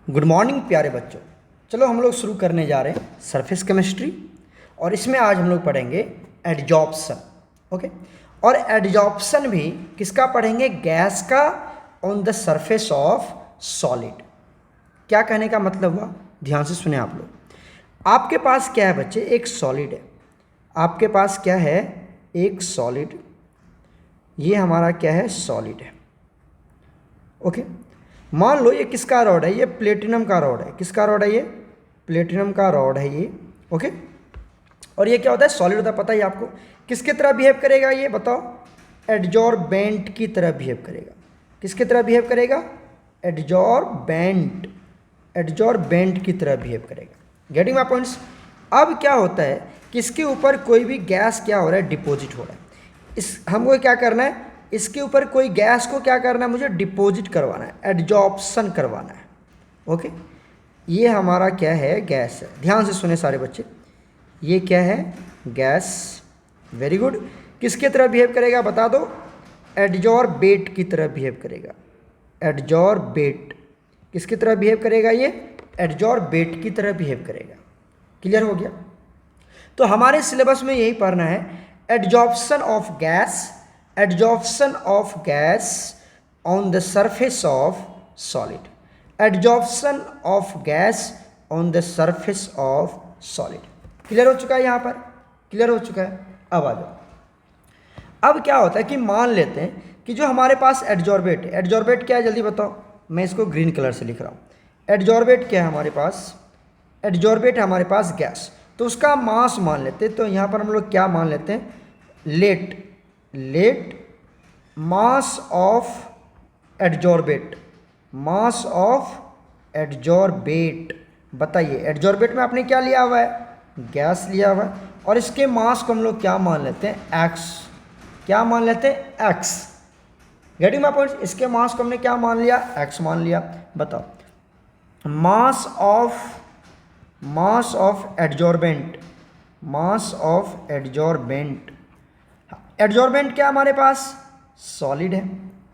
Good morning प्यारे बच्चों। चलो हम लोग शुरू करने जा रहे हैं सरफेस केमिस्ट्री और इसमें आज हम लोग पढ़ेंगे एडजॉर्प्शन। ओके, और एडजॉर्प्शन भी किसका पढ़ेंगे? गैस का on the surface of solid. क्या कहने का मतलब हुआ, ध्यान से सुने आप लोग। आपके पास क्या है बच्चे? एक सॉलिड है। आपके पास क्या है? एक सॉलिड। ये हमारा क्या है? सॉलिड है। ओके, मान लो ये किसका रॉड है? ये प्लेटिनम का रॉड है। किसका रॉड है? ये प्लेटिनम का रॉड है ये। ओके, और ये क्या होता है? सॉलिड होता है, पता ही आपको। किसकी तरह बिहेव करेगा ये बताओ? एडजॉर्बेंट की तरह बिहेव करेगा। किसकी तरह बिहेव करेगा? एडजॉर्बेंट। एडजॉर्बेंट की तरह बिहेव करेगा। Getting my points? अब क्या होता है कि इसके ऊपर कोई भी गैस क्या हो रहा है? डिपॉजिट हो रहा है। इस हमको क्या करना है? इसके ऊपर कोई गैस को क्या करना है? मुझे डिपॉजिट करवाना है, एडजॉर्प्शन करवाना है। ओके, ये हमारा क्या है? गैस है। ध्यान से सुने सारे बच्चे, ये क्या है? गैस। Very good. किसके तरह बिहेव करेगा बता दो? एडजॉर्बेट की तरह बिहेव करेगा। एडजॉर्बेट किसकी तरह बिहेव करेगा? ये एडजॉर्बेट की तरह बिहेव करेगा। क्लियर हो गया? तो हमारे सिलेबस में यही पढ़ना है, adsorption of gas, adsorption of gas on the surface of solid. Adsorption of gas on the surface of solid. Clear हो चुका है? यहाँ पर क्लियर हो चुका है। अब आ जाओ। अब क्या होता है कि मान लेते हैं कि जो हमारे पास एडजॉर्बेट है, एडजॉर्बेट क्या है जल्दी बताओ? मैं इसको ग्रीन कलर से लिख रहा हूँ। एडजॉर्बेट क्या है हमारे पास? एडजॉर्बेट है हमारे पास गैस। तो उसका मास मान लेते हैं। तो यहाँ पर हम लोग क्या मान लेते हैं? Let mass of adsorbate. Mass of adsorbate. बताइए, एडजॉर्बेट में आपने क्या लिया हुआ है? गैस लिया हुआ है। और इसके मास को हम लोग क्या मान लेते हैं? एक्स। क्या मान लेते हैं? एक्स। Getting my point? इसके मास को हमने क्या मान लिया? एक्स मान लिया। बताओ, मास of adsorbent. Mass of adsorbent. Adsorbent क्या हमारे पास? सॉलिड है।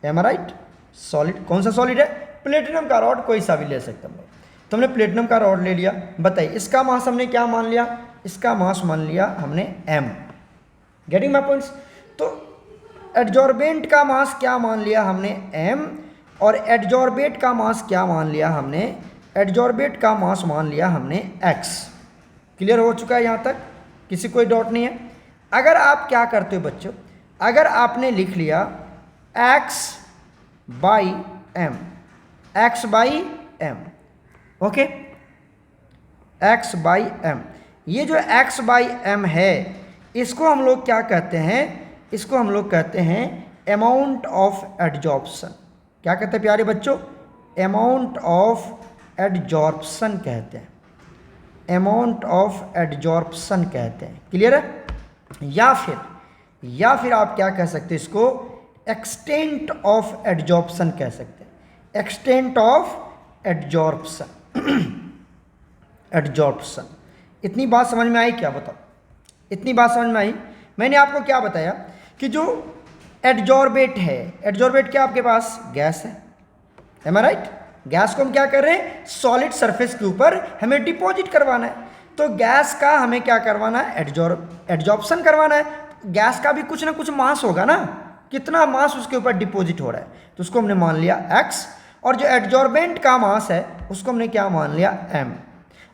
एम आई राइट? सॉलिड। कौन सा सॉलिड है? प्लेटिनम का रॉड, कोई सा भी ले सकते हम लोग। तो हमने प्लेटिनम का रॉड ले लिया। बताइए, इसका मास हमने क्या मान लिया? इसका मास मान लिया हमने एम। Getting my points? तो एडजॉर्बेंट का मास क्या मान लिया हमने? एम। और एडजॉर्बेट का मास क्या मान लिया हमने? एडजॉर्बेट का मास मान लिया हमने एक्स। क्लियर हो चुका है यहाँ तक? किसी कोई डाउट नहीं है? अगर आप क्या करते हो बच्चों, अगर आपने लिख लिया x by M, X by M. Okay, x by M. ये जो x बाई एम है, इसको हम लोग क्या कहते हैं? इसको हम लोग कहते हैं अमाउंट ऑफ एडजॉर्प्शन। क्या कहते हैं प्यारे बच्चों? अमाउंट ऑफ एडजॉर्प्शन कहते हैं। अमाउंट ऑफ एडजॉर्प्शन कहते हैं। क्लियर है? या फिर आप क्या कह सकते हैं? इसको एक्सटेंट ऑफ एडजॉर्प्शन कह सकते हैं। Extent of adsorption. एडजॉर्प्शन। इतनी बात समझ में आई क्या? बताओ, इतनी बात समझ में आई? मैंने आपको क्या बताया कि जो एडजॉर्बेट है, एडजॉर्बेट क्या आपके पास? गैस है। एम आई राइट? गैस को हम क्या कर रहे हैं? सॉलिड सरफेस के ऊपर हमें डिपॉजिट करवाना है। तो गैस का हमें क्या करवाना है? एडजॉर्प्शन करवाना है। गैस का भी कुछ ना कुछ मास होगा ना, कितना मास उसके ऊपर डिपॉजिट हो रहा है, तो उसको हमने मान लिया एक्स। और जो एडजॉर्बेंट का मास है उसको हमने क्या मान लिया? एम।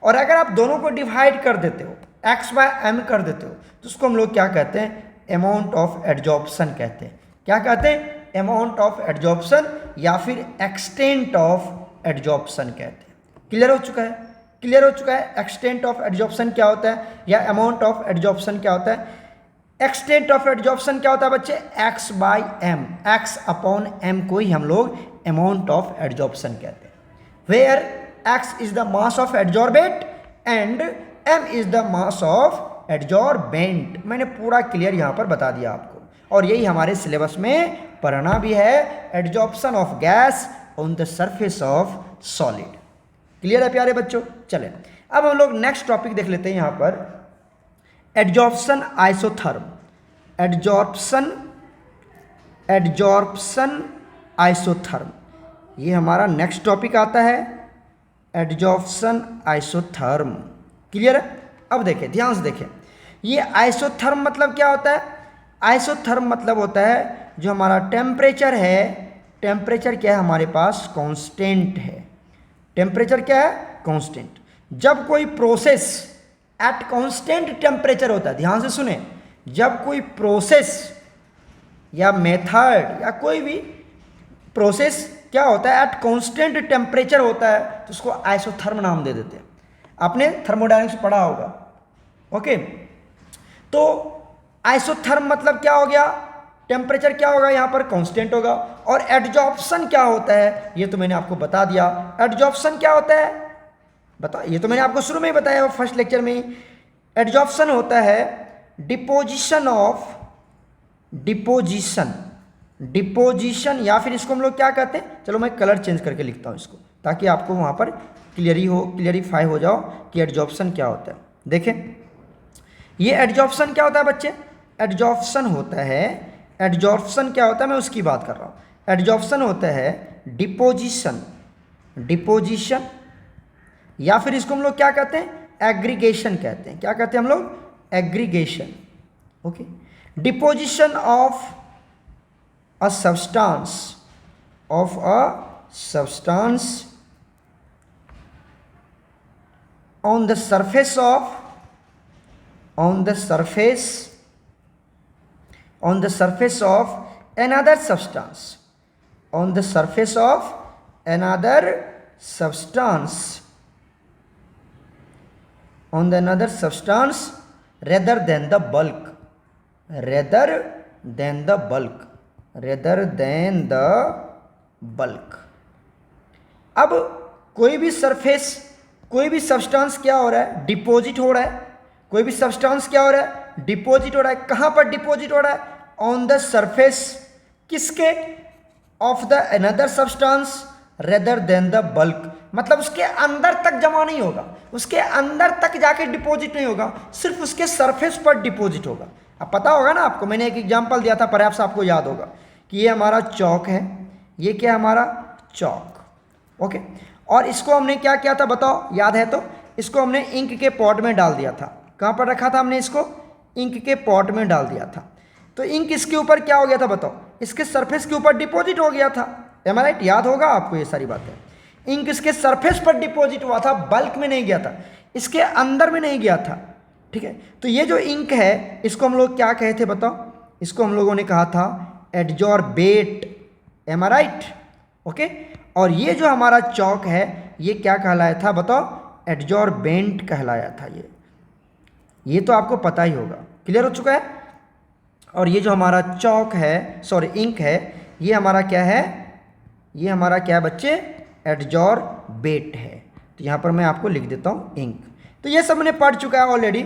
और अगर आप दोनों को डिवाइड कर देते हो, एक्स बाय एम कर देते हो, तो उसको हम लोग क्या कहते हैं? अमाउंट ऑफ एडजॉर्प्शन कहते हैं। क्या कहते हैं? अमाउंट ऑफ एडजॉर्प्शन या फिर एक्सटेंट ऑफ एडजॉर्प्शन कहते हैं। क्लियर हो चुका है? क्लियर हो चुका है? एक्सटेंट ऑफ एडजॉर्प्शन क्या होता है या अमाउंट ऑफ एडजॉर्प्शन क्या होता है? एक्सटेंट ऑफ एडजॉर्प्शन क्या होता है बच्चे? X by M. X upon M को ही हम लोग अमाउंट ऑफ एडजॉर्प्शन कहते हैं। Where X is the mass of adsorbate and M is the mass of adsorbent. मैंने पूरा क्लियर यहाँ पर बता दिया आपको, और यही हमारे सिलेबस में पढ़ना भी है, adsorption of gas on the surface of solid. Clear है प्यारे बच्चों? चलें अब हम लोग नेक्स्ट टॉपिक देख लेते हैं यहाँ पर, एडजॉर्प्शन आइसोथर्म। एडजॉर्प्शन आइसोथर्म, ये हमारा नेक्स्ट टॉपिक आता है। Adsorption isotherm. क्लियर है? अब देखें, ध्यान से देखें, ये आइसोथर्म मतलब क्या होता है? आइसोथर्म मतलब होता है जो हमारा टेम्परेचर है, टेम्परेचर क्या है हमारे पास? कांस्टेंट है। टेम्परेचर क्या है? कांस्टेंट। जब कोई प्रोसेस एट कांस्टेंट टेम्परेचर होता है, ध्यान से सुने, जब कोई प्रोसेस या मेथड या कोई भी प्रोसेस क्या होता है? एट कांस्टेंट टेम्परेचर होता है, तो उसको आइसोथर्म नाम दे देते हैं। आपने थर्मोडायनेमिक्स पढ़ा होगा। ओके, तो आइसोथर्म मतलब क्या हो गया? टेम्परेचर क्या होगा यहाँ पर? कांस्टेंट होगा। और एडजॉर्प्शन क्या होता है? ये तो मैंने आपको बता दिया। एडजॉर्प्शन क्या होता है? बता, ये तो मैंने आपको शुरू में ही बताया, फर्स्ट लेक्चर में ही। एडजॉर्प्शन होता है डिपोजिशन ऑफ, डिपोजिशन या फिर इसको हम लोग क्या कहते हैं? चलो मैं कलर चेंज करके लिखता हूँ इसको, ताकि आपको वहाँ पर क्लियरीफाई हो जाओ कि एडजॉर्प्शन क्या होता है। देखें, ये एडजॉर्प्शन क्या होता है बच्चे? एडजॉर्प्शन होता है, एडजॉर्प्शन क्या होता है मैं उसकी बात कर रहा हूँ। एडजॉर्प्शन होता है डिपोजिशन या फिर इसको हम लोग क्या कहते हैं? एग्रीगेशन कहते हैं। क्या कहते हैं हम लोग? Aggregation. Okay, deposition of a substance, on the surface of another substance, on the surface of another substance rather than the bulk, अब कोई भी सरफेस, कोई भी सब्सटेंस क्या हो रहा है? डिपॉजिट हो रहा है। कोई भी सब्सटेंस क्या हो रहा है? डिपॉजिट हो रहा है। कहां पर डिपॉजिट हो रहा है? ऑन द सरफेस, किसके? Of the another substance rather than the bulk, मतलब उसके अंदर तक जमा नहीं होगा, उसके अंदर तक जाके डिपॉजिट नहीं होगा, सिर्फ उसके सरफेस पर डिपॉजिट होगा। अब पता होगा ना आपको, मैंने एक एग्जांपल दिया था, परहैप्स आपको याद होगा कि ये हमारा चौक है, ये क्या है हमारा? चौक। ओके, और इसको हमने क्या किया था बताओ, याद है तो? इसको हमने इंक के पॉट में डाल दिया था। कहाँ पर रखा था हमने इसको? इंक के पॉट में डाल दिया था। तो इंक इसके ऊपर क्या हो गया था बताओ? इसके सरफेस के ऊपर डिपॉजिट हो गया था। एम आई राइट? याद होगा आपको ये सारी बातें। इंक इसके सरफेस पर डिपॉजिट हुआ था, बल्क में नहीं गया था, इसके अंदर में नहीं गया था। ठीक है, तो ये जो इंक है इसको हम लोग क्या कहे थे बताओ? इसको हम लोगों ने कहा था एडजॉर्बेट। एम आई राइट? ओके, और ये जो हमारा चौक है ये क्या कहलाया था बताओ? एडजॉर्बेंट कहलाया था। ये तो आपको पता ही होगा। क्लियर हो चुका है? और ये जो हमारा चौक है, सॉरी इंक है, ये हमारा क्या है? ये हमारा क्या है बच्चे? एडजॉर्बेट है। तो यहाँ पर मैं आपको लिख देता हूँ इंक। तो ये सब मैंने पढ़ चुका है ऑलरेडी।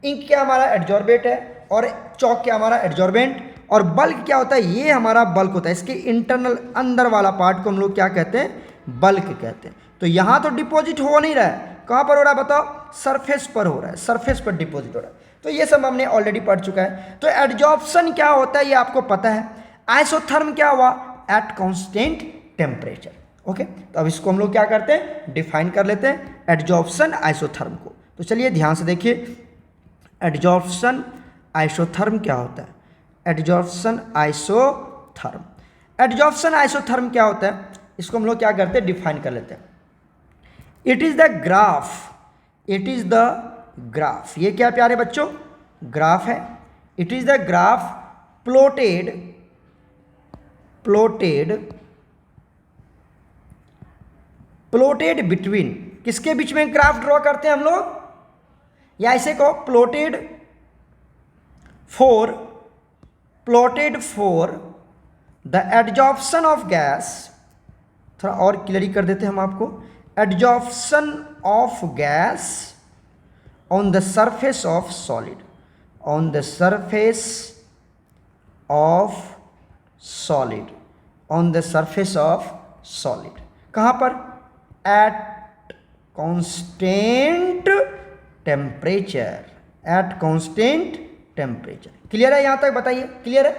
इंक क्या हमारा? एडजॉर्बेट है। और चौक क्या हमारा? एडजॉर्बेंट। और बल्क क्या होता है? ये हमारा बल्क होता है। इसके इंटरनल अंदर वाला पार्ट को हम लोग क्या कहते हैं? बल्क कहते हैं। तो यहाँ तो डिपॉजिट हो नहीं रहा है, कहाँ पर हो रहा है बताओ? सरफेस पर हो रहा है, सरफेस पर डिपॉजिट हो रहा है। तो ये सब हमने ऑलरेडी पढ़ चुका है। तो एडजॉर्प्शन क्या होता है ये आपको पता है। आइसोथर्म क्या हुआ? At constant temperature. ओके, तो अब इसको हम लोग क्या करते हैं? डिफाइन कर लेते हैं एडजॉर्प्शन आइसोथर्म को। तो चलिए ध्यान से देखिए, एडजॉर्प्शन आइसोथर्म क्या होता है? एडजॉर्प्शन आइसोथर्म, एडजॉर्प्शन आइसोथर्म क्या होता है? इसको हम लोग क्या करते हैं? डिफाइन कर लेते हैं। It is the graph, it is the graph. ये क्या प्यारे बच्चों? ग्राफ है। It is the graph plotted between, किसके बीच में ग्राफ ड्रॉ करते हैं हम लोग? या ऐसे कहो plotted for the adsorption of gas. थोड़ा और क्लियर कर देते हैं हम आपको। Adsorption of gas on the surface of solid, on the surface of solid, on the surface of solid. कहाँ पर? At constant temperature, at constant temperature. Clear है यहाँ तक? बताइए क्लियर है?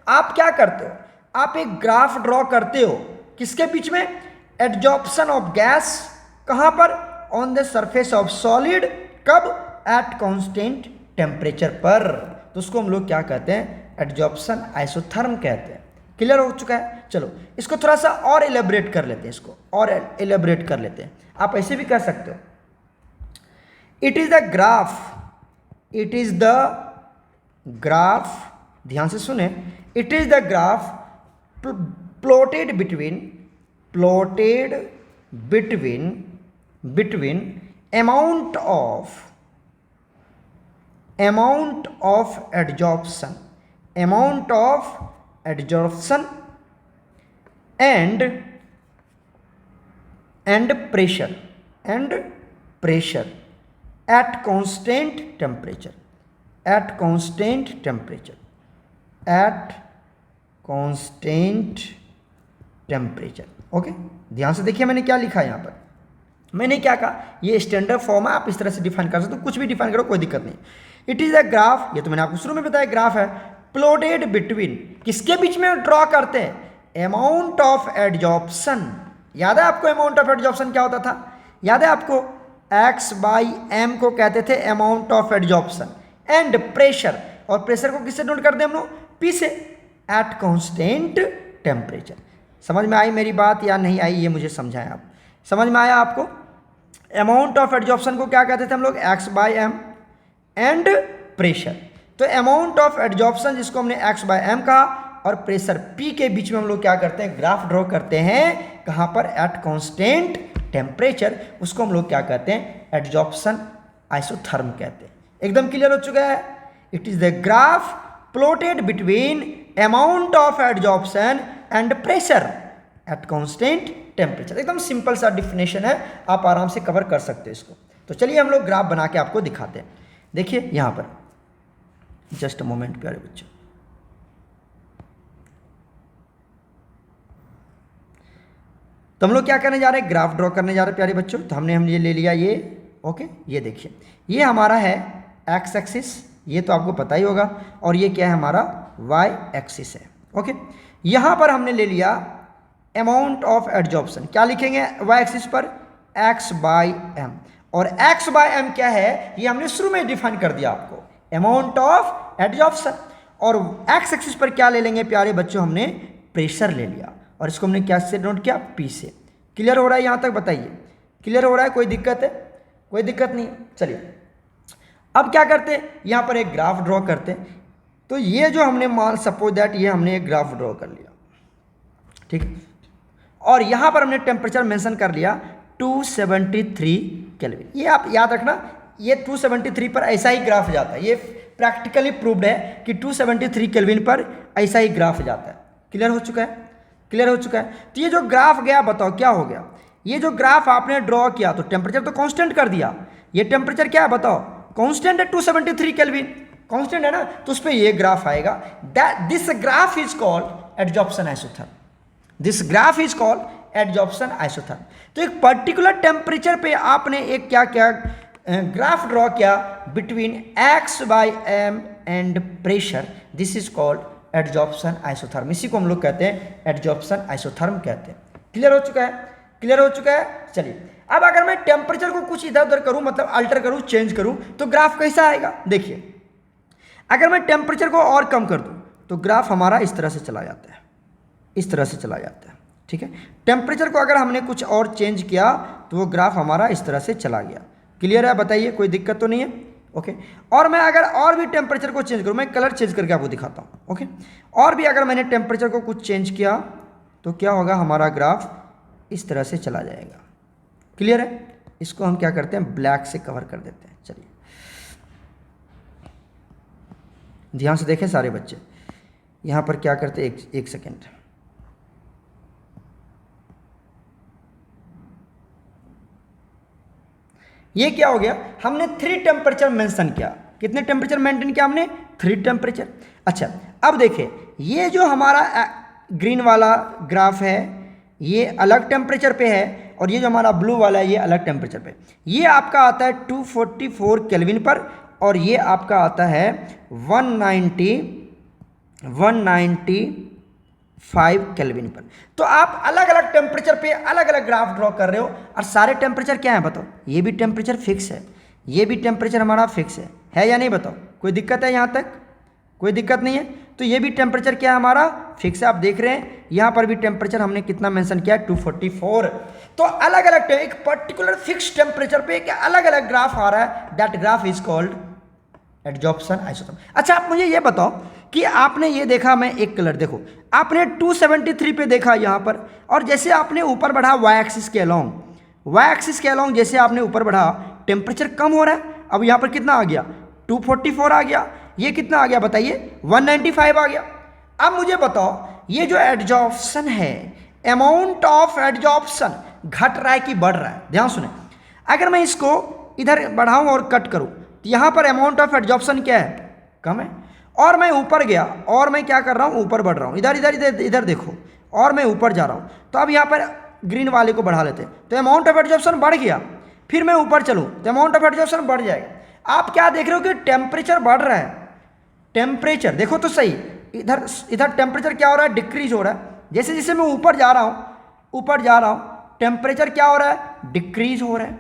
आप क्या करते हो? आप एक ग्राफ ड्रॉ करते हो, किसके बीच में? एडजॉर्प्शन ऑफ गैस कहाँ पर? On the surface of solid, कब? एट कांस्टेंट टेम्परेचर पर। तो उसको हम लोग क्या कहते हैं? एडजॉर्प्शन आइसोथर्म कहते हैं। क्लियर हो चुका है? चलो इसको थोड़ा सा और एलेबरेट कर लेते हैं, इसको और एलेबरेट कर लेते हैं। आप ऐसे भी कह सकते हो, it is the graph, it is the graph, ध्यान से सुने, it is the graph plotted between amount of adsorption and pressure at constant temperature okay. ध्यान से देखिए मैंने क्या लिखा है यहाँ पर। मैंने क्या कहा? ये स्टैंडर्ड फॉर्म है, आप इस तरह से डिफाइन कर सकते हो, कुछ भी डिफाइन करो कोई दिक्कत नहीं। इट इज अ ग्राफ, ये तो मैंने आपको शुरू में बताया ग्राफ है, प्लॉटेड बिटवीन, किसके बीच में ड्रॉ करते हैं? Amount of adsorption. याद है आपको अमाउंट ऑफ एडजॉर्प्शन क्या होता था? याद है आपको? x/m को कहते थे amount of adsorption, and pressure, और प्रेशर को किससे नोट करते हैं हम लोग? P से, एट कांस्टेंट टेम्परेचर। समझ में आई मेरी बात या नहीं आई, ये मुझे समझाएं आप। समझ में आया आपको? अमाउंट ऑफ एडजॉर्प्शन को क्या कहते थे हम लोग? x/m, and pressure. तो अमाउंट ऑफ एडजॉर्प्शन जिसको हमने x/m कहा, और प्रेशर P के बीच में हम लोग क्या करते हैं? ग्राफ ड्रॉ करते हैं। कहाँ पर? At constant temperature. उसको हम लोग क्या कहते हैं? एडजॉर्प्शन आइसोथर्म कहते हैं। एकदम क्लियर हो चुका है? It is the graph plotted between amount of adsorption and pressure at constant temperature. एकदम सिंपल सा डिफिनेशन है, आप आराम से कवर कर सकते हो इसको। तो चलिए हम लोग ग्राफ बना के आपको दिखाते हैं। देखिए यहाँ पर, जस्ट अ मोमेंट प्यारे बच्चों। तो हम लोग क्या करने जा रहे हैं? ग्राफ ड्रॉ करने जा रहे हैं प्यारे बच्चों। तो हमने ये ले लिया ये, ओके। ये देखिए, ये हमारा है एक्स एक्सिस, ये तो आपको पता ही होगा, और ये क्या है? हमारा वाई एक्सिस है, ओके। यहाँ पर हमने ले लिया अमाउंट ऑफ एडजॉर्प्शन, क्या लिखेंगे वाई एक्सिस पर? x/m, और x/m क्या है? ये हमने शुरू में डिफाइन कर दिया आपको, अमाउंट ऑफ एडजॉर्प्शन। और x एक्सिस पर क्या ले लेंगे प्यारे बच्चों? हमने प्रेशर ले लिया, और इसको हमने क्या से नोट किया? P से। क्लियर हो रहा है यहाँ तक? बताइए, क्लियर हो रहा है? कोई दिक्कत है? कोई दिक्कत नहीं। चलिए अब क्या करते हैं? यहाँ पर एक ग्राफ ड्रॉ करते हैं। तो ये जो हमने मान सपोज दैट ये हमने एक ग्राफ ड्रॉ कर लिया, ठीक है, और यहाँ पर हमने टेम्परेचर मेंशन कर लिया 273 केल्विन। ये आप याद रखना, ये 273 पर ऐसा ही ग्राफ जाता है। ये प्रैक्टिकली प्रूव्ड है कि 273 केल्विन पर ऐसा ही ग्राफ जाता है। क्लियर हो चुका है? क्लियर हो चुका है? तो ये जो ग्राफ गया, बताओ क्या हो गया? ये जो ग्राफ आपने ड्रॉ किया, तो टेम्परेचर तो कांस्टेंट कर दिया। ये टेम्परेचर क्या है बताओ? कांस्टेंट है, 273 केल्विन कांस्टेंट है ना, तो उस पर ये ग्राफ आएगा। This graph is called adsorption isotherm. This graph is called adsorption isotherm. तो एक पर्टिकुलर टेम्परेचर पे आपने एक क्या क्या ग्राफ ड्रॉ किया between x/m and pressure, this is called adsorption isotherm. इसी को हम लोग कहते हैं एडजॉर्प्शन आइसोथर्म कहते हैं। क्लियर हो चुका है? क्लियर हो चुका है? चलिए अब अगर मैं टेम्परेचर को कुछ इधर उधर करूं, मतलब अल्टर करूं, चेंज करूं, तो ग्राफ कैसा आएगा? देखिए, अगर मैं टेम्परेचर को और कम कर दूं तो ग्राफ हमारा इस तरह से चला जाता है, इस तरह से चला जाता है, ठीक है। टेम्परेचर को अगर हमने कुछ और चेंज किया तो वो ग्राफ हमारा इस तरह से चला गया। क्लियर है? बताइए, कोई दिक्कत तो नहीं है? ओके। और मैं अगर और भी टेम्परेचर को चेंज करूँ, मैं कलर चेंज करके आपको दिखाता हूँ, ओके। और भी अगर मैंने टेम्परेचर को कुछ चेंज किया तो क्या होगा? हमारा ग्राफ इस तरह से चला जाएगा। क्लियर है? इसको हम क्या करते हैं? ब्लैक से कवर कर देते हैं। चलिए ध्यान से देखें सारे बच्चे, यहाँ पर क्या करते हैं? एक सेकेंड, ये क्या हो गया? हमने 3 टेम्परेचर मेंशन किया। कितने टेम्परेचर मेंटेन किया हमने? 3 टेम्परेचर। अच्छा, अब देखिए, ये जो हमारा ग्रीन वाला ग्राफ है ये अलग टेम्परेचर पे है, और ये जो हमारा ब्लू वाला है ये अलग टेम्परेचर पे। ये आपका आता है 244 केल्विन पर, और ये आपका आता है 195 5 केल्विन पर। तो आप अलग अलग टेम्परेचर पे अलग अलग ग्राफ ड्रॉ कर रहे हो और सारे टेम्परेचर क्या है बताओ? ये भी टेम्परेचर फिक्स है, ये भी टेम्परेचर हमारा फिक्स है या नहीं बताओ? कोई दिक्कत है यहाँ तक? कोई दिक्कत नहीं है। तो ये भी टेम्परेचर क्या है हमारा? फिक्स है। आप देख रहे हैं यहाँ पर भी टेम्परेचर हमने कितना मेंशन किया है? 244। तो अलग अलग एक पर्टिकुलर फिक्स टेम्परेचर पे एक अलग अलग ग्राफ आ रहा है, that graph is called adsorption isotherm. अच्छा आप मुझे ये बताओ कि आपने ये देखा, मैं एक कलर देखो, आपने 273 पे देखा यहाँ पर, और जैसे आपने ऊपर बढ़ा वाई एक्सिस के अलोंग जैसे आपने ऊपर बढ़ा टेम्परेचर कम हो रहा है। अब यहाँ पर कितना आ गया? 244 आ गया। ये कितना आ गया बताइए? 195 आ गया। अब मुझे बताओ ये जो एडजॉर्प्शन है, अमाउंट ऑफ एडजॉर्प्शन घट रहा है कि बढ़ रहा है? ध्यान सुने, अगर मैं इसको इधर बढ़ाऊं और कट करूं तो यहाँ पर अमाउंट ऑफ एडजॉर्प्शन क्या है? कम है। और मैं ऊपर गया और मैं क्या कर रहा हूँ? ऊपर बढ़ रहा हूँ। इधर इधर इधर इधर देखो, और मैं ऊपर जा रहा हूँ। तो अब यहाँ पर ग्रीन वाले को बढ़ा लेते हैं, तो अमाउंट ऑफ एडजॉर्प्शन बढ़ गया। फिर मैं ऊपर चलूँ तो अमाउंट ऑफ एडजॉर्प्शन बढ़ जाएगा। आप क्या देख रहे हो कि टेम्परेचर बढ़ रहा है। टेम्परेचर देखो तो सही, इधर टेम्परेचर क्या हो रहा है? डिक्रीज हो रहा है। जैसे जैसे मैं ऊपर जा रहा हूँ टेम्परेचर क्या हो रहा है? डिक्रीज हो रहा है।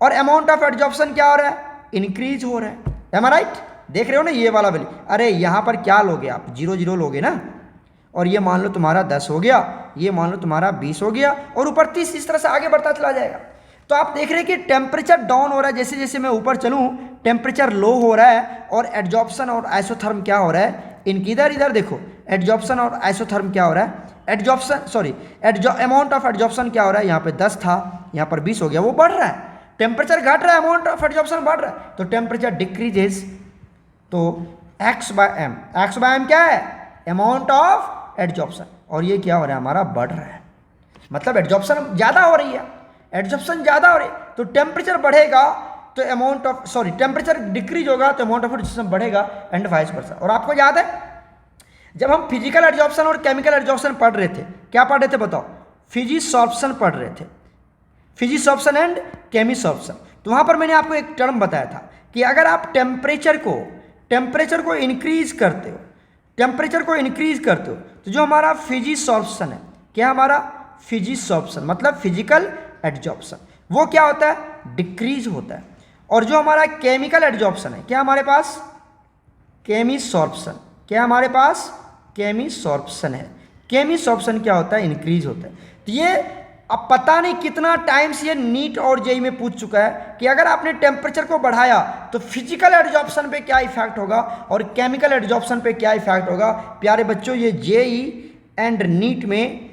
और अमाउंट ऑफ एडजॉर्प्शन क्या हो रहा है? इंक्रीज हो रहा है। एम आई राइट? देख रहे हो ना ये वाला वैल्यू? अरे यहाँ पर क्या लोगे आप? 0 0 लोगे ना, और ये मान लो तुम्हारा 10 हो गया, ये मान लो तुम्हारा 20 हो गया, और ऊपर 30, इस तरह से आगे बढ़ता चला जाएगा। तो आप देख रहे हैं कि टेम्परेचर डाउन हो रहा है, जैसे जैसे मैं ऊपर चलूँ टेम्परेचर लो हो रहा है, और एडजॉर्प्शन और आइसोथर्म क्या हो रहा है? इनकी इधर देखो, एडजॉर्प्शन और आइसोथर्म क्या हो रहा है? अमाउंट ऑफ एडजॉर्प्शन क्या हो रहा है? यहाँ पे 10 था, यहाँ पर 20 हो गया, वो बढ़ रहा है। टेम्परेचर घट रहा है, अमाउंट ऑफ एडजॉर्प्शन बढ़ रहा है, तो टेम्परेचर डिक्रीजेज। तो एक्स बाय एम क्या है? Amount of adsorption. और ये क्या हो रहा है? हमारा बढ़ रहा है, मतलब एडजॉर्प्शन ज़्यादा हो रही है। एडजॉर्प्शन ज़्यादा हो रही है तो टेम्परेचर बढ़ेगा, तो टेम्परेचर डिक्रीज होगा तो अमाउंट ऑफ एडजॉर्प्शन बढ़ेगा, एंड वाइस वर्सा। और आपको याद है जब हम फिजिकल एडजॉर्प्शन और केमिकल एडजॉर्प्शन पढ़ रहे थे, क्या पढ़ रहे थे बताओ? फिजिसॉर्प्शन पढ़ रहे थे, फिजिसॉर्प्शन एंड केमिसॉर्प्शन। तो वहाँ पर मैंने आपको एक टर्म बताया था कि अगर आप टेम्परेचर को इंक्रीज करते हो, तो जो हमारा फिजिसॉर्प्शन है, क्या हमारा फिजिसॉर्प्शन मतलब फिजिकल एडजॉर्प्शन, वो क्या होता है? डिक्रीज होता है। और जो हमारा केमिकल एडजॉर्प्शन है, क्या हमारे पास? केमिसॉर्प्शन। क्या हमारे पास? केमिसॉर्प्शन है। केमिसॉर्प्शन क्या होता है? इंक्रीज होता है। तो ये अब पता नहीं कितना टाइम्स ये नीट और जेई में पूछ चुका है कि अगर आपने टेम्परेचर को बढ़ाया तो फिजिकल एडजॉर्प्शन पे क्या इफेक्ट होगा और केमिकल एडजॉर्प्शन पे क्या इफेक्ट होगा। प्यारे बच्चों, ये जेई एंड नीट में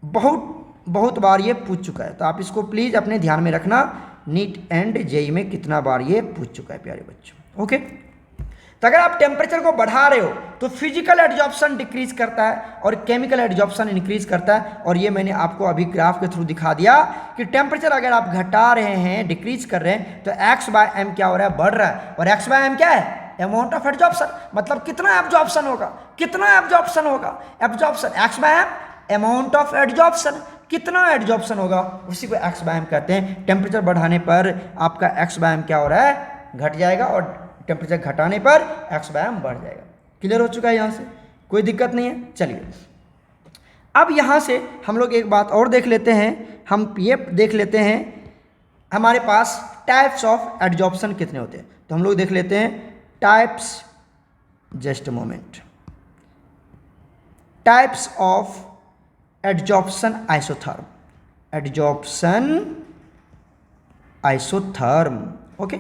बहुत बार ये पूछ चुका है, तो आप इसको प्लीज़ अपने ध्यान में रखना। नीट एंड जेई में कितना बार ये पूछ चुका है प्यारे बच्चों। ओके, तो अगर आप टेम्परेचर को बढ़ा रहे हो तो फिजिकल एडजॉर्प्शन डिक्रीज करता है और केमिकल एडजॉर्प्शन इंक्रीज करता है। और ये मैंने आपको अभी ग्राफ के थ्रू दिखा दिया कि टेम्परेचर अगर आप घटा रहे हैं, डिक्रीज कर रहे हैं, तो एक्स बाय एम क्या हो रहा है? बढ़ रहा है। और एक्स बाय एम क्या है? अमाउंट ऑफ एडजॉर्प्शन, मतलब कितना एब्जॉर्प्शन होगा, absorption X by M, amount of adsorption, कितना एडजॉर्प्शन होगा, उसी को एक्स बाय एम कहते हैं। टेम्परेचर बढ़ाने पर आपका एक्स बाय एम क्या हो रहा है? घट जाएगा, और टेम्परेचर घटाने पर एक्स बाय एम बढ़ जाएगा। क्लियर हो चुका है यहाँ से? कोई दिक्कत नहीं है। चलिए अब यहाँ से हम लोग एक बात और देख लेते हैं। हम ये देख लेते हैं हमारे पास टाइप्स ऑफ एडजॉर्प्शन कितने होते हैं। तो हम लोग देख लेते हैं types, just a moment, types of adsorption isotherm. Okay,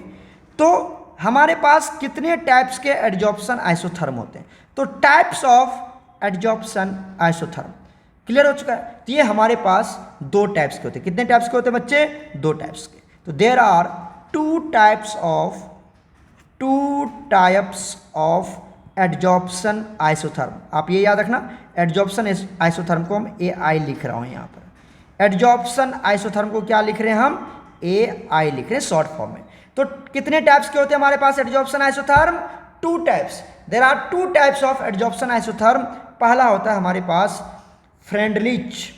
तो हमारे पास कितने टाइप्स के एडजॉर्प्शन आइसोथर्म होते हैं? तो types of adsorption isotherm clear हो चुका है। तो ये हमारे पास 2 टाइप्स के होते हैं। कितने टाइप्स के होते हैं बच्चे? 2 टाइप्स के। तो there are 2 types of adsorption isotherm. आप ये याद रखना, एडजॉर्प्शन आइसोथर्म को हम AI लिख रहा हूँ यहाँ पर। एडजॉर्प्शन आइसोथर्म को क्या लिख रहे हैं हम? AI लिख रहे हैं शॉर्ट फॉर्म में। तो कितने टाइप्स के होते हैं हमारे पास adsorption isotherm? 2 types. There are 2 types of adsorption isotherm. पहला होता है हमारे पास फ्रेंडलिच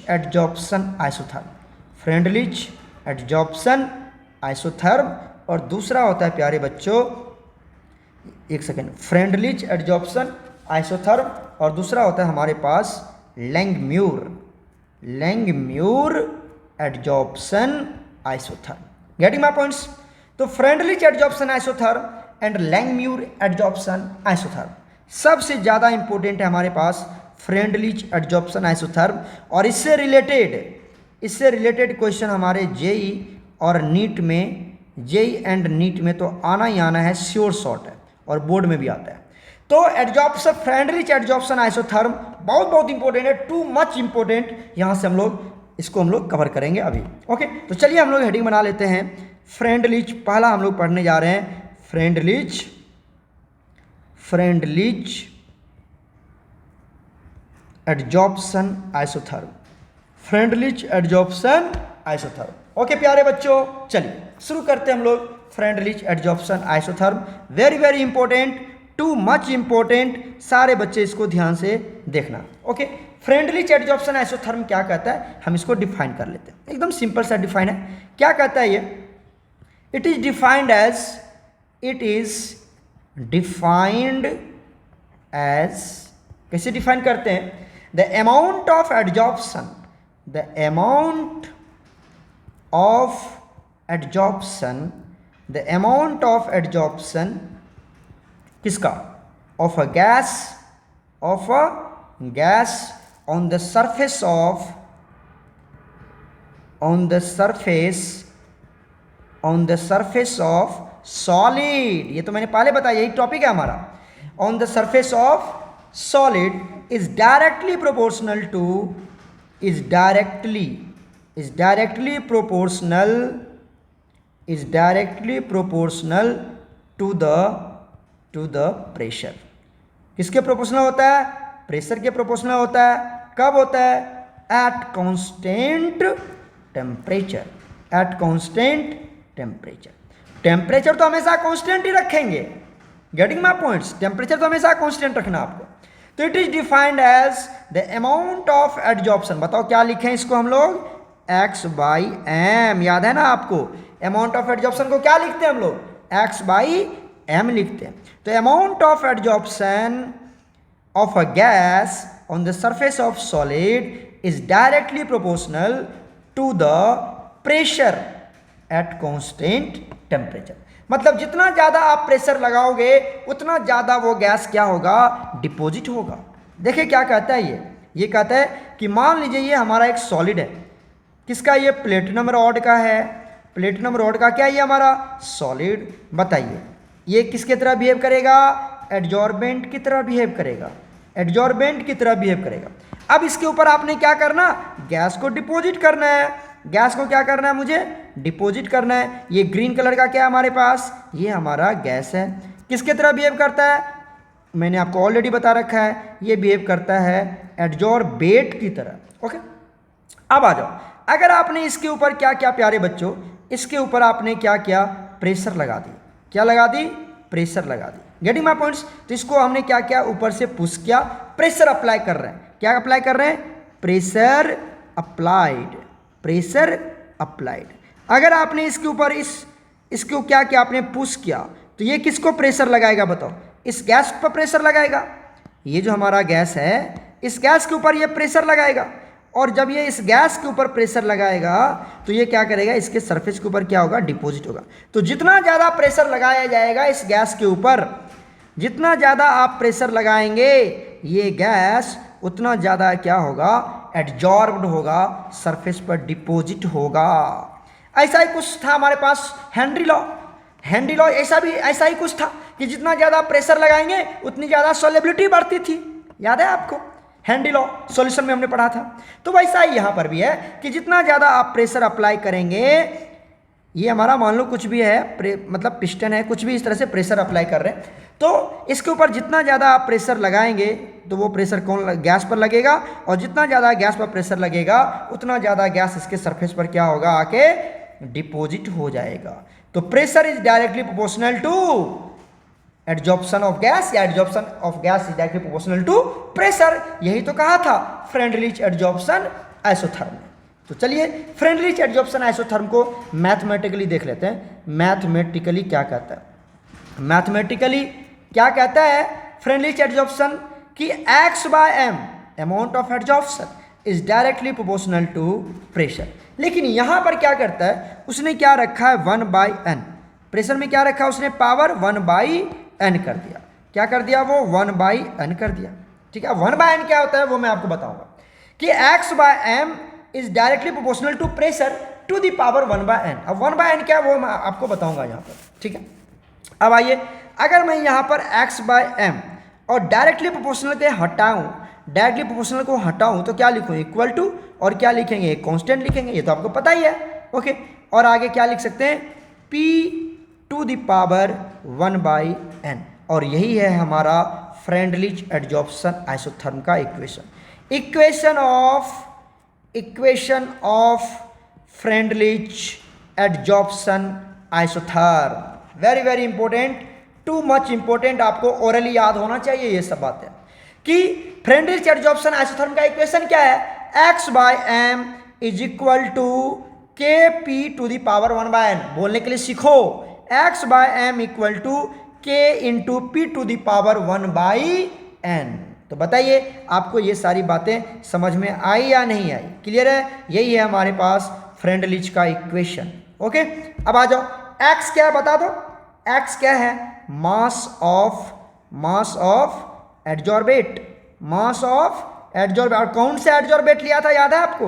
एडजॉर्प्शन आइसोथर्म, और दूसरा होता है प्यारे बच्चों, एक सेकेंड, फ्रेंडलिच एडजॉर्प्शन आइसोथर्म, और दूसरा होता है हमारे पास Langmuir adsorption isotherm. Getting my points? तो Freundlich adsorption isotherm and Langmuir adsorption isotherm. सबसे ज़्यादा इंपॉर्टेंट है हमारे पास फ्रेंडलिच एडजॉर्प्शन आइसोथर्म, और इससे रिलेटेड क्वेश्चन हमारे जेई और नीट में, जेई एंड नीट में तो आना ही आना है, श्योर शॉट है, और बोर्ड में भी आता है। तो एडजॉर्प्शन, फ्रेंडलिच एडजॉर्प्शन आइसोथर्म बहुत इंपॉर्टेंट है, टू मच इंपॉर्टेंट। यहाँ से हम लोग कवर करेंगे अभी। ओके, तो चलिए हम लोग हेडिंग बना लेते हैं। फ्रेंडलिच पहला हम लोग पढ़ने जा रहे हैं, Freundlich adsorption isotherm, Freundlich adsorption isotherm. Okay प्यारे बच्चों, चलिए शुरू करते हैं हम लोग। Freundlich adsorption isotherm very important, too much important, सारे बच्चे इसको ध्यान से देखना। ओके, फ्रेंडलिच एडजॉर्प्शन आइसोथर्म क्या कहता है, हम इसको डिफाइन कर लेते हैं। एकदम सिंपल सा डिफाइन है। क्या कहता है ये? इट इज डिफाइंड एज, कैसे डिफाइन करते हैं? द अमाउंट ऑफ एडजॉर्प्शन किसका? Of a gas on the surface of solid, ये तो मैंने पहले बताया, यही टॉपिक है हमारा। on the surface of solid is directly proportional to the pressure। किसके प्रोपोर्शनल होता है? प्रेशर के प्रोपोर्शनल होता है। कब होता है? At constant temperature. टेम्परेचर तो हमेशा कांस्टेंट ही रखेंगे। Getting my points? टेम्परेचर तो हमेशा कांस्टेंट रखना आपको। तो it is defined as the amount of adsorption. बताओ क्या लिखें इसको हम लोग? x/m। याद है ना आपको? अमाउंट ऑफ एडजॉर्प्शन को क्या लिखते हैं हम लोग? x/m लिखते हैं। तो amount of adsorption of a gas on the surface of solid is directly proportional to the pressure at constant temperature। मतलब जितना ज़्यादा आप प्रेशर लगाओगे उतना ज़्यादा वो गैस क्या होगा? डिपॉजिट होगा। देखिए क्या कहता है ये कहता है कि मान लीजिए ये हमारा एक सॉलिड है। किसका? ये प्लेटिनम रॉड का है। प्लेटिनम रॉड का क्या? ये हमारा सॉलिड। बताइए ये किसके तरह बिहेव करेगा? एडजॉर्बेंट की तरह बिहेव करेगा। अब इसके ऊपर आपने क्या करना? गैस को डिपॉजिट करना है। गैस को क्या करना है? मुझे डिपॉजिट करना है। ये ग्रीन कलर का क्या है हमारे पास? ये हमारा गैस है। किसके तरह बिहेव करता है? मैंने आपको ऑलरेडी बता रखा है, ये बिहेव करता है एडजॉर्बेट की तरह। ओके, अब आ जाओ। अगर आपने इसके ऊपर क्या क्या प्यारे बच्चों, इसके ऊपर आपने क्या क्या? प्रेशर लगा दी। क्या लगा दी? प्रेशर लगा दी। Getting my points? तो इसको हमने क्या क्या? ऊपर से पुश किया, प्रेशर अप्लाई कर रहे हैं। क्या अप्लाई कर रहे हैं? Pressure applied. अगर आपने इसके ऊपर इसको क्या क्या आपने पुश किया, तो ये किसको प्रेशर लगाएगा? बताओ। इस गैस पर प्रेशर लगाएगा। ये जो हमारा गैस है, इस गैस के ऊपर ये प्रेशर लगाएगा, और जब ये इस गैस के ऊपर प्रेशर लगाएगा तो ये क्या करेगा? इसके सरफेस के ऊपर क्या होगा? डिपॉजिट होगा। तो जितना ज़्यादा प्रेशर लगाया जाएगा इस गैस के ऊपर, जितना ज़्यादा आप प्रेशर लगाएंगे ये गैस उतना ज़्यादा क्या होगा? एडजॉर्ब्ड होगा, सरफेस पर डिपॉजिट होगा। ऐसा ही कुछ था हमारे पास हेनरी लॉ। ऐसा ही कुछ था कि जितना ज़्यादा प्रेशर लगाएंगे उतनी ज़्यादा सॉल्युबिलिटी बढ़ती थी। याद है आपको? हेनरी लॉ सॉल्यूशन में हमने पढ़ा था। तो वैसा ही यहाँ पर भी है कि जितना ज़्यादा आप प्रेशर अप्लाई करेंगे, ये हमारा मान लो कुछ भी है, मतलब पिस्टन है, कुछ भी इस तरह से प्रेशर अप्लाई कर रहे हैं, तो इसके ऊपर जितना ज़्यादा आप प्रेशर लगाएंगे तो वो प्रेशर गैस पर लगेगा, और जितना ज़्यादा गैस पर प्रेशर लगेगा उतना ज़्यादा गैस इसके सरफेस पर क्या होगा? आके डिपॉजिट हो जाएगा। तो pressure is directly proportional to adsorption of gas, या adsorption of gas is directly proportional to pressure. यही तो कहा था फ्रेंडलिच एडजॉर्प्शन आइसोथर्म। तो चलिए फ्रेंडलिच एडजॉर्प्शन आइसोथर्म को मैथमेटिकली देख लेते हैं। मैथमेटिकली क्या कहता है? फ्रेंडलिच एडजॉर्प्शन कि x by M amount of adsorption is directly proportional to pressure. लेकिन यहाँ पर क्या करता है, उसने क्या रखा है 1/n, प्रेशर में क्या रखा है उसने पावर 1/n कर दिया। क्या कर दिया वो 1/n कर दिया। ठीक है, 1/n क्या होता है वो मैं आपको बताऊंगा कि x by M is directly proportional to pressure to the power 1/n। अब 1/n क्या है वो मैं आपको बताऊंगा यहाँ पर। ठीक है, अब आइए, अगर मैं यहाँ पर x बाय एम और डायरेक्टली प्रोपोर्शनल के हटाऊं, डायरेक्टली प्रोपोर्शनल को हटाऊं तो क्या लिखूं, इक्वल टू, और क्या लिखेंगे, एक कांस्टेंट लिखेंगे, ये तो आपको पता ही है। ओके, और आगे क्या लिख सकते हैं, p to the power 1/n, और यही है हमारा फ्रेंडलिच एडजॉर्प्शन आइसोथर्म का equation. Equation of Freundlich adsorption isotherm, very very important, too much important, आपको ओरली याद होना चाहिए ये सब बातें कि फ्रेंडलिच एडजॉर्प्शन आइसोथर्म का इक्वेशन क्या है, x by M is equal to K P to the power 1/n। बोलने के लिए सीखो, x by M equal to K into P to the power 1/n। तो बताइए आपको ये सारी बातें समझ में आई या नहीं आई, क्लियर है? यही है हमारे पास फ्रेंडलिच का इक्वेशन। ओके, अब आ जाओ, x क्या है बता दो, x क्या है, मास of adsorbate, mass of adsorbate. और कौन सा एडजॉर्बेट लिया था याद है आपको,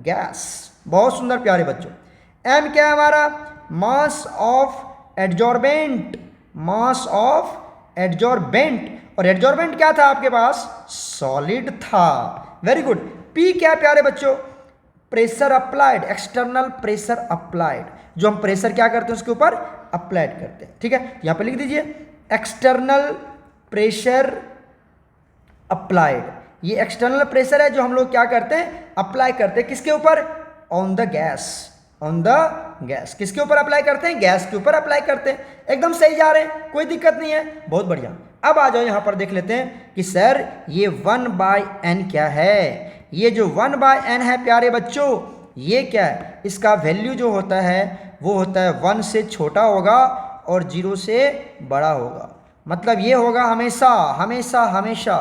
गैस, बहुत सुंदर प्यारे बच्चों। m क्या है हमारा, मास of adsorbent, mass of adsorbent, और एडजॉर्बेंट क्या था आपके पास, सॉलिड था। Very good. p क्या है प्यारे बच्चों, pressure applied, external pressure applied, जो हम प्रेशर क्या करते हैं उसके ऊपर अप्लाइड करते हैं। ठीक है, यहां पे लिख दीजिए एक्सटर्नल प्रेशर अप्लाइड। ये एक्सटर्नल प्रेशर है जो हम लोग क्या करते हैं, अप्लाई करते हैं किसके ऊपर, on the gas, on the gas, किसके ऊपर अप्लाई करते हैं, गैस के ऊपर अप्लाई करते हैं। एकदम सही जा रहे हैं, कोई दिक्कत नहीं है, बहुत बढ़िया। अब आ जाओ यहां पर देख लेते हैं कि सर ये 1/n क्या है। ये जो 1/n है प्यारे बच्चों, ये क्या है, इसका वैल्यू जो होता है वो होता है 1 से छोटा होगा और 0 से बड़ा होगा। मतलब ये होगा हमेशा हमेशा हमेशा,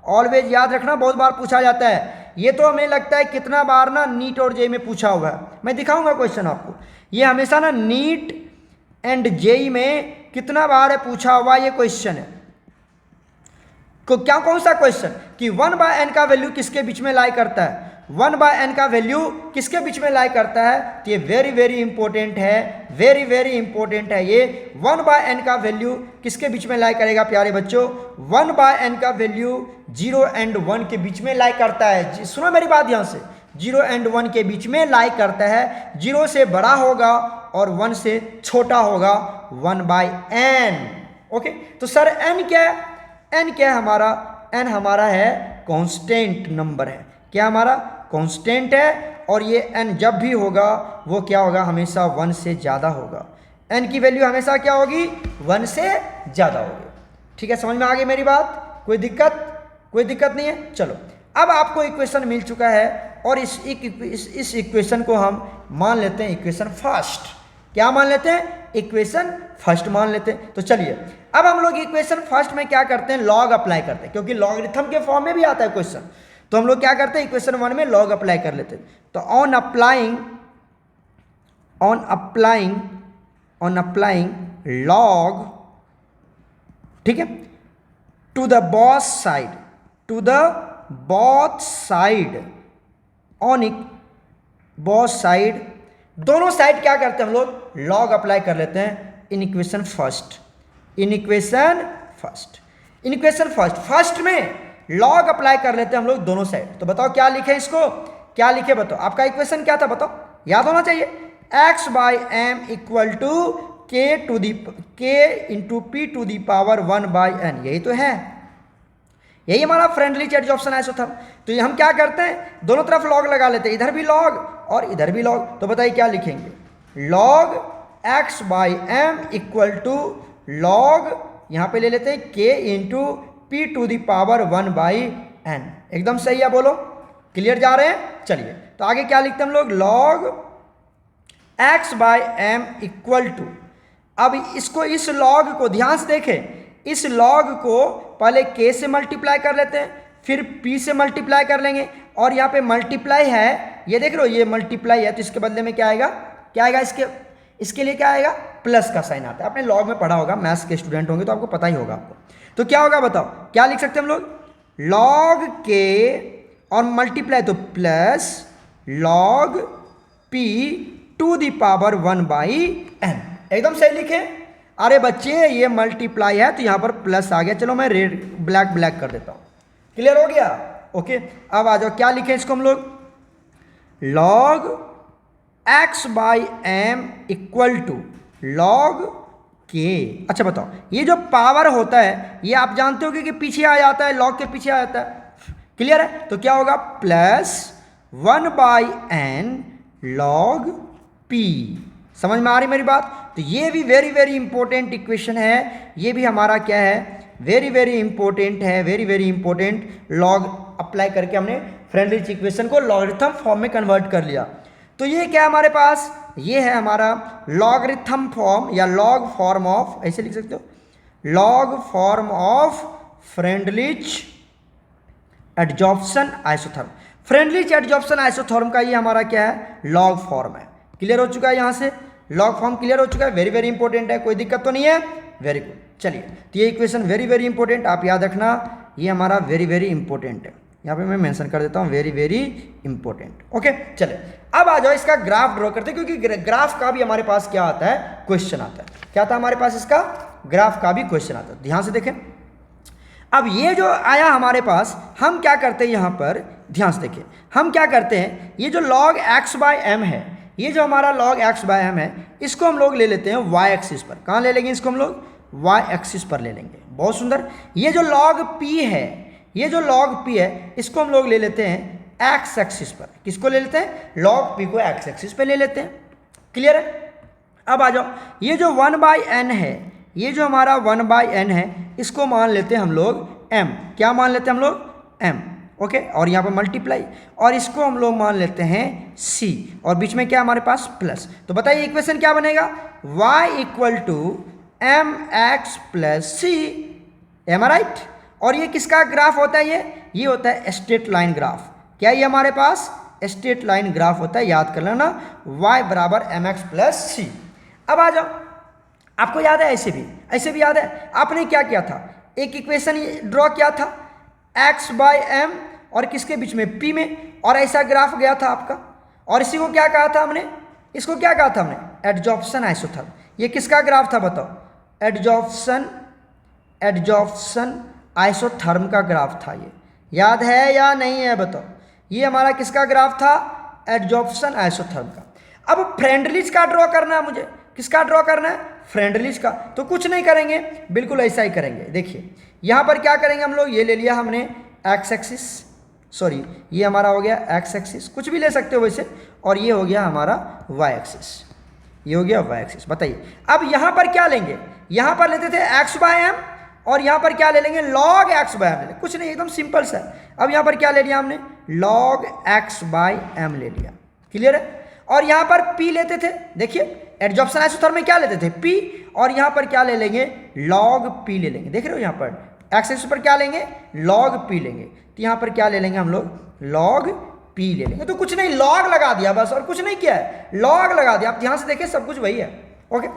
ऑलवेज याद रखना, बहुत बार पूछा जाता है। ये तो हमें लगता है कितना बार ना नीट और जेई में पूछा हुआ है, मैं दिखाऊंगा क्वेश्चन आपको। ये हमेशा ना नीट एंड जेई में कितना बार है पूछा हुआ ये क्वेश्चन है। क्या कौन सा क्वेश्चन कि 1/n का वैल्यू किसके बीच में लाई करता है, 1/n का वैल्यू किसके बीच में लाई करता है। तो ये वेरी वेरी इंपॉर्टेंट है, वेरी वेरी इंपॉर्टेंट है। ये 1/n का वैल्यू किसके बीच में लाई करेगा प्यारे बच्चों, 1/n का वैल्यू 0 एंड 1 के बीच में लाई करता है। सुनो मेरी बात, ध्यान से, 0 एंड 1 के बीच में लाई करता है। 0 से बड़ा होगा और 1 से छोटा होगा 1/n। ओके, तो सर n क्या है, n क्या है हमारा, n हमारा है कांस्टेंट नंबर है। क्या हमारा कांस्टेंट है, और ये n जब भी होगा वो क्या होगा, हमेशा 1 से ज़्यादा होगा। n की वैल्यू हमेशा क्या होगी, 1 से ज़्यादा होगी। ठीक है, समझ में आ गई मेरी बात, कोई दिक्कत नहीं है। चलो, अब आपको इक्वेशन मिल चुका है और इस इक्वेशन को हम मान लेते हैं इक्वेशन फर्स्ट। क्या मान लेते हैं, इक्वेशन फर्स्ट मान लेते हैं। तो चलिए अब हम लोग इक्वेशन फर्स्ट में क्या करते हैं, लॉग अप्लाई करते हैं, क्योंकि लॉगरिथम के फॉर्म में भी आता है क्वेश्चन। तो हम लोग क्या करते हैं, इक्वेशन 1 में लॉग अप्लाई कर लेते हैं। तो ऑन अप्लाइंग लॉग, ठीक है, to the both side on both side, दोनों साइड क्या करते हैं हम लोग, लॉग अप्लाई कर लेते हैं इन इक्वेशन फर्स्ट में लॉग अप्लाई कर लेते हैं हम लोग दोनों साइड। तो बताओ क्या लिखे इसको, क्या लिखे बताओ, आपका इक्वेशन क्या था बताओ, याद होना चाहिए, x/m equal to k into P to the power 1/n। यही तो है, यही हमारा फ्रेंडलिच एडजॉर्प्शन आइसोथर्म। तो हम क्या करते हैं, दोनों तरफ लॉग लगा लेते हैं, इधर भी लॉग और इधर भी लॉग। तो बताइए क्या लिखेंगे, log x/m equal to log, यहाँ पे ले लेते हैं k into P to the power 1/n। एकदम सही है, बोलो, क्लियर जा रहे हैं। चलिए तो आगे क्या लिखते हैं हम लोग, लॉग x/m इक्वल टू, अब इसको, इस लॉग को ध्यान से देखें, इस लॉग को पहले k से मल्टीप्लाई कर लेते हैं, फिर p से मल्टीप्लाई कर लेंगे, और यहाँ पे मल्टीप्लाई है, ये देख लो ये मल्टीप्लाई है, तो इसके बदले में क्या आएगा, क्या आएगा, इसके लिए क्या आएगा, प्लस का साइन आता है। आपने लॉग में पढ़ा होगा, मैथ्स के स्टूडेंट होंगे तो आपको पता ही होगा आपको। तो क्या होगा बताओ, क्या लिख सकते हैं हम लोग, लॉग के और मल्टीप्लाई तो plus log p to the power 1/n। एकदम सही लिखे। अरे बच्चे ये मल्टीप्लाई है तो यहाँ पर प्लस आ गया, चलो मैं रेड ब्लैक कर देता हूँ, क्लियर हो गया, ओके। अब आ जाओ, क्या लिखें इसको हम लोग, log x/m equal to log k। अच्छा बताओ, ये जो पावर होता है ये आप जानते हो कि पीछे आ जाता है, लॉग के पीछे आ जाता है, क्लियर है। तो क्या होगा, प्लस 1/n लॉग p। समझ में आ रही मेरी बात। तो ये भी वेरी इंपॉर्टेंट इक्वेशन है, ये भी हमारा क्या है, वेरी इंपॉर्टेंट है, वेरी इंपॉर्टेंट। लॉग अप्लाई करके हमने फ्रेंडलिच इक्वेशन को लॉगरिथम फॉर्म में कन्वर्ट कर लिया। तो ये क्या है हमारे पास, ये है हमारा लॉगरिथम फॉर्म या लॉग फॉर्म ऑफ, ऐसे लिख सकते हो, log form of Freundlich adsorption isotherm. Freundlich adsorption isotherm का ये हमारा क्या है, लॉग फॉर्म है। क्लियर हो चुका है, यहाँ से लॉग फॉर्म क्लियर हो चुका है, वेरी इंपॉर्टेंट है, कोई दिक्कत तो नहीं है, वेरी गुड। चलिए, तो ये इक्वेशन वेरी इंपॉर्टेंट, आप याद रखना, ये हमारा वेरी इंपॉर्टेंट है। यहाँ पे मैं मेंशन कर देता हूँ वेरी इंपॉर्टेंट, ओके। चले अब आ जाओ, इसका ग्राफ ड्रॉ करते हैं, क्योंकि ग्राफ का भी हमारे पास क्या आता है, क्वेश्चन आता है। क्या था हमारे पास, इसका ग्राफ का भी क्वेश्चन आता है। ध्यान से देखें, अब ये जो आया हमारे पास, हम क्या करते हैं यहाँ पर, ध्यान से देखिए, हम क्या करते हैं, ये जो log x/m है, ये जो हमारा log x/m है, इसको हम लोग ले लेते हैं y एक्सिस पर। कहाँ ले लेंगे इसको हम लोग, y एक्सिस पर ले लेंगे। बहुत सुंदर। ये जो log p है, ये जो log p है, इसको हम लोग ले लेते हैं x एक्सिस पर। किसको ले लेते हैं, log p को x एक्सिस पे ले लेते हैं, क्लियर है। अब आ जाओ, ये जो 1/n है, ये जो हमारा 1/n है, इसको मान लेते हैं हम लोग m। क्या मान लेते हैं हम लोग, m, ओके। और यहाँ पर मल्टीप्लाई, और इसको हम लोग मान लेते हैं c, और बीच में क्या हमारे पास प्लस। तो बताइए इक्वेशन क्या बनेगा, y equal to mx plus c, M right. और ये किसका ग्राफ होता है, ये होता है स्ट्रेट लाइन ग्राफ। क्या ये हमारे पास स्ट्रेट लाइन ग्राफ होता है, याद कर लेना, y बराबर mx प्लस c। अब आ जाओ, आपको याद है, ऐसे भी याद है, आपने क्या किया था, एक इक्वेशन ड्रॉ किया था x/m और किसके बीच में, p में, और ऐसा ग्राफ गया था आपका, और इसी को क्या कहा था हमने, इसको क्या कहा था हमने, एडजॉर्प्शन आइसोथर्म। ये किसका ग्राफ था बताओ, एडजॉर्प्शन आइसोथर्म का ग्राफ था। ये याद है या नहीं है बताओ, ये हमारा किसका ग्राफ था, एडजॉर्प्शन आइसोथर्म का। अब फ्रेंडलिच का ड्रॉ करना है मुझे, किसका ड्रॉ करना है, फ्रेंडलिच का। तो कुछ नहीं करेंगे, बिल्कुल ऐसा ही करेंगे। देखिए यहाँ पर क्या करेंगे हम लोग, ये ले लिया हमने एक्स एक्सिस, सॉरी ये हमारा हो गया एक्स एक्सिस, कुछ भी ले सकते हो वैसे, और ये हो गया हमारा वाई एक्सिस, ये हो गया वाई एक्सिस। बताइए अब यहाँ पर क्या लेंगे, यहाँ पर लेते थे x/m, और यहाँ पर क्या ले लेंगे, log x/m। कुछ नहीं, एकदम सिंपल सा। अब यहाँ पर क्या ले लिया हमने, log x/m ले लिया, क्लियर है। और यहाँ पर p लेते थे, देखिए एडजॉर्प्शन आइसोथर्म में क्या लेते थे, p, और यहाँ पर क्या ले लेंगे, log p ले लेंगे। देख रहे हो यहाँ पर x एक्सिस पर क्या लेंगे, log p लेंगे। तो यहाँ पर क्या ले लेंगे हम लोग, log p ले लेंगे। तो कुछ नहीं, log लगा दिया बस, और कुछ नहीं किया है, log लगा दिया। आप ध्यान से देखिए, सब कुछ वही है, ओके।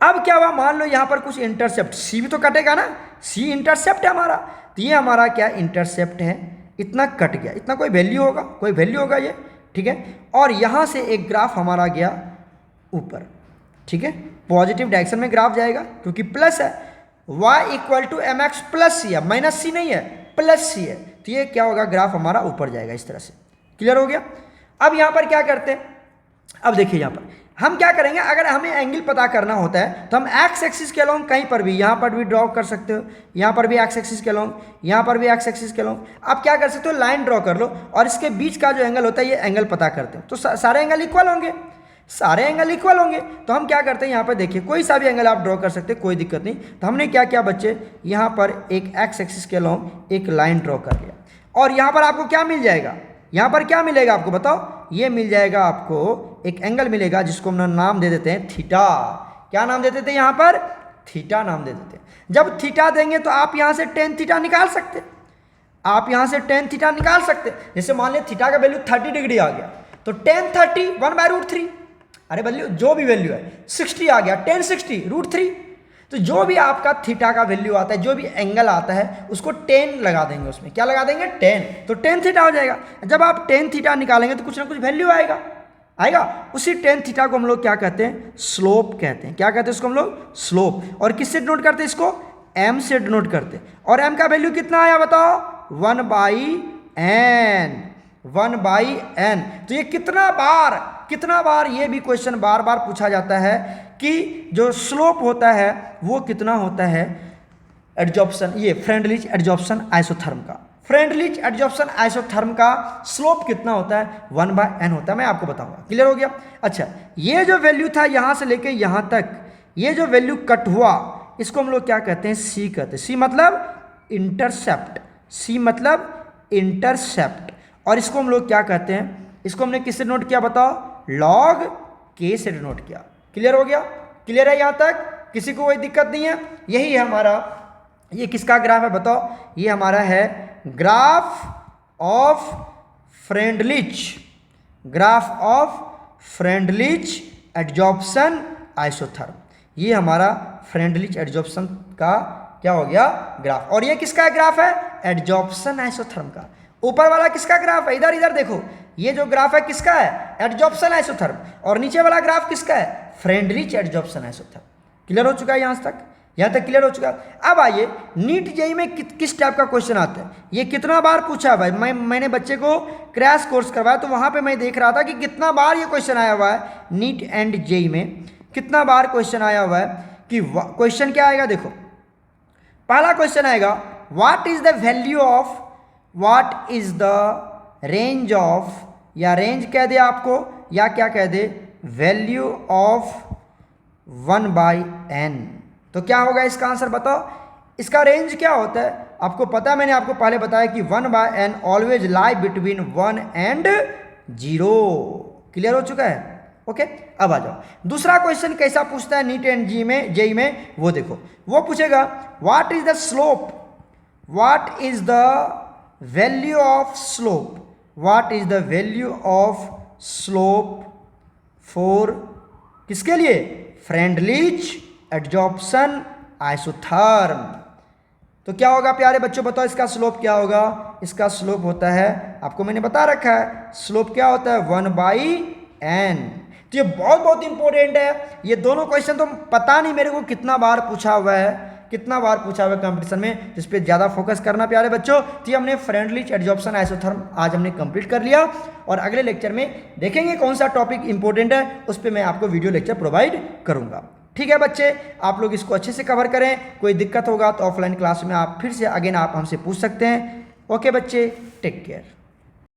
अब क्या हुआ, मान लो यहाँ पर कुछ इंटरसेप्ट, c भी तो कटेगा ना, c इंटरसेप्ट है हमारा। तो ये हमारा क्या इंटरसेप्ट है, इतना कट गया, इतना कोई वैल्यू होगा, कोई वैल्यू होगा ये, ठीक है। और यहाँ से एक ग्राफ हमारा गया ऊपर, ठीक है, पॉजिटिव डायरेक्शन में ग्राफ जाएगा, क्योंकि प्लस है, y equal to M X plus C है, माइनस सी नहीं है, प्लस सी है। तो ये क्या होगा, ग्राफ हमारा ऊपर जाएगा इस तरह से, क्लियर हो गया। अब यहाँ पर क्या करते हैं, अब देखिए यहाँ पर हम क्या करेंगे, अगर हमें एंगल पता करना होता है तो हम एक्स एक्सिस के अलोंग कहीं पर भी, यहाँ पर भी ड्रॉ कर सकते हो, यहाँ पर भी एक्स एक्सिस के अलोंग, यहाँ पर भी एक्स एक्सिस के अलोंग। आप क्या कर सकते हो, लाइन ड्रॉ कर लो, और इसके बीच का जो एंगल होता है, ये एंगल पता करते हो, तो सारे एंगल इक्वल होंगे, सारे एंगल इक्वल होंगे। तो हम क्या करते हैं, यहाँ पर देखिए कोई सा भी एंगल आप ड्रॉ कर सकते हैं, कोई दिक्कत नहीं। तो हमने क्या किया बच्चे, यहाँ पर एक एक्स एक्सिस के अलोंग एक लाइन ड्रॉ कर लिया, और यहाँ पर आपको क्या मिल जाएगा, यहाँ पर क्या मिलेगा आपको बताओ, ये मिल जाएगा आपको एक एंगल मिलेगा, जिसको हम नाम दे देते हैं थीटा। क्या नाम देते थे यहाँ पर, थीटा नाम दे देते हैं। जब थीटा देंगे तो आप यहाँ से टेन थीटा निकाल सकते हैं, आप यहाँ से टेन थीटा निकाल सकते हैं। जैसे मान लिया थीटा का वैल्यू 30 डिग्री आ गया तो टेन 30 1/√3, अरे वैल्यू जो भी वैल्यू है 60 आ गया, टेन 60 √3। तो जो भी आपका थीटा का वैल्यू आता है, जो भी एंगल आता है उसको 10 लगा देंगे, उसमें क्या लगा देंगे 10, तो टेन थीटा हो जाएगा। जब आप टेन थीटा निकालेंगे तो कुछ ना कुछ वैल्यू आएगा, उसी टेन थीटा को हम लोग क्या कहते हैं, स्लोप कहते हैं। क्या कहते हैं इसको हम लोग, स्लोप। और किससे डिनोट करते हैं इसको, m से डिनोट करते हैं। और m का वैल्यू कितना आया बताओ, 1/n, 1/n। तो ये कितना बार ये भी क्वेश्चन बार बार पूछा जाता है कि जो स्लोप होता है वो कितना होता है एडजॉर्प्शन, ये फ्रेंडलिच एडजॉर्प्शन आइसोथर्म का, फ्रेंडलिच एडजॉर्प्शन आइसोथर्म का स्लोप कितना होता है, 1/n होता है। मैं आपको बताऊंगा, क्लियर हो गया। अच्छा, ये जो वैल्यू था यहाँ से लेके यहाँ तक, ये जो वैल्यू कट हुआ इसको हम लोग क्या कहते हैं, सी कहते हैं। सी मतलब इंटरसेप्ट, सी मतलब इंटरसेप्ट। और इसको हम लोग क्या कहते हैं, इसको हमने किससे नोट किया बताओ, लॉग के से नोट किया। क्लियर हो गया, क्लियर है यहाँ तक, किसी को कोई दिक्कत नहीं है। यही है हमारा, ये किसका ग्राफ है बताओ, ये हमारा है graph of Freundlich, graph of Freundlich adsorption isotherm. ये हमारा फ्रेंडलिच एडजॉर्प्शन का क्या हो गया, ग्राफ। और ये किसका ग्राफ है, एडजॉर्प्शन आइसोथर्म का। ऊपर वाला किसका ग्राफ है, इधर देखो, ये जो ग्राफ है किसका है, एडजॉर्प्शन आइसोथर्म। और नीचे वाला ग्राफ किसका है, फ्रेंडलिच एडजॉर्प्शन आइसोथर्म। क्लियर हो चुका है यहाँ तक क्लियर हो चुका है। अब आइए नीट जेईई में किस टाइप का क्वेश्चन आता है, ये कितना बार पूछा है भाई। मैंने बच्चे को क्रैश कोर्स करवाया तो वहाँ पे मैं देख रहा था कि कितना बार ये क्वेश्चन आया हुआ है नीट एंड जेईई में, कितना बार क्वेश्चन आया हुआ है। कि क्वेश्चन क्या आएगा, देखो पहला क्वेश्चन आएगा, what is the value of, what is the range of, या रेंज कह दे आपको, या क्या कह दे, वैल्यू ऑफ 1/n। तो क्या होगा इसका आंसर बताओ, इसका रेंज क्या होता है, आपको पता है, मैंने आपको पहले बताया कि 1/n always lie between 1 and 0। Clear हो चुका है, ओके। अब आ जाओ, दूसरा क्वेश्चन कैसा पूछता है नीट एंड जेईई में, वो देखो। वो पूछेगा what is the slope, what is the value of slope, what is the value of slope for, किसके लिए, फ्रेंडलिच एडजॉर्प्शन आइसोथर्म। तो क्या होगा प्यारे बच्चों बताओ, इसका स्लोप क्या होगा, इसका स्लोप होता है, आपको मैंने बता रखा है, स्लोप क्या होता है 1/n। तो ये बहुत इंपॉर्टेंट है। ये दोनों क्वेश्चन तो पता नहीं मेरे को कितना बार पूछा हुआ है, कितना बार पूछा हुआ है कंपटीशन में, जिस पे ज़्यादा फोकस करना प्यारे बच्चों। तो ये हमने फ्रेंडलिच एडजॉर्प्शन आइसोथर्म आज हमने कंप्लीट कर लिया, और अगले लेक्चर में देखेंगे कौन सा टॉपिक इंपॉर्टेंट है, उस पर मैं आपको वीडियो लेक्चर प्रोवाइड करूँगा। ठीक है बच्चे, आप लोग इसको अच्छे से कवर करें। कोई दिक्कत होगा तो ऑफलाइन क्लास में आप फिर से अगेन आप हमसे पूछ सकते हैं। ओके बच्चे, टेक केयर।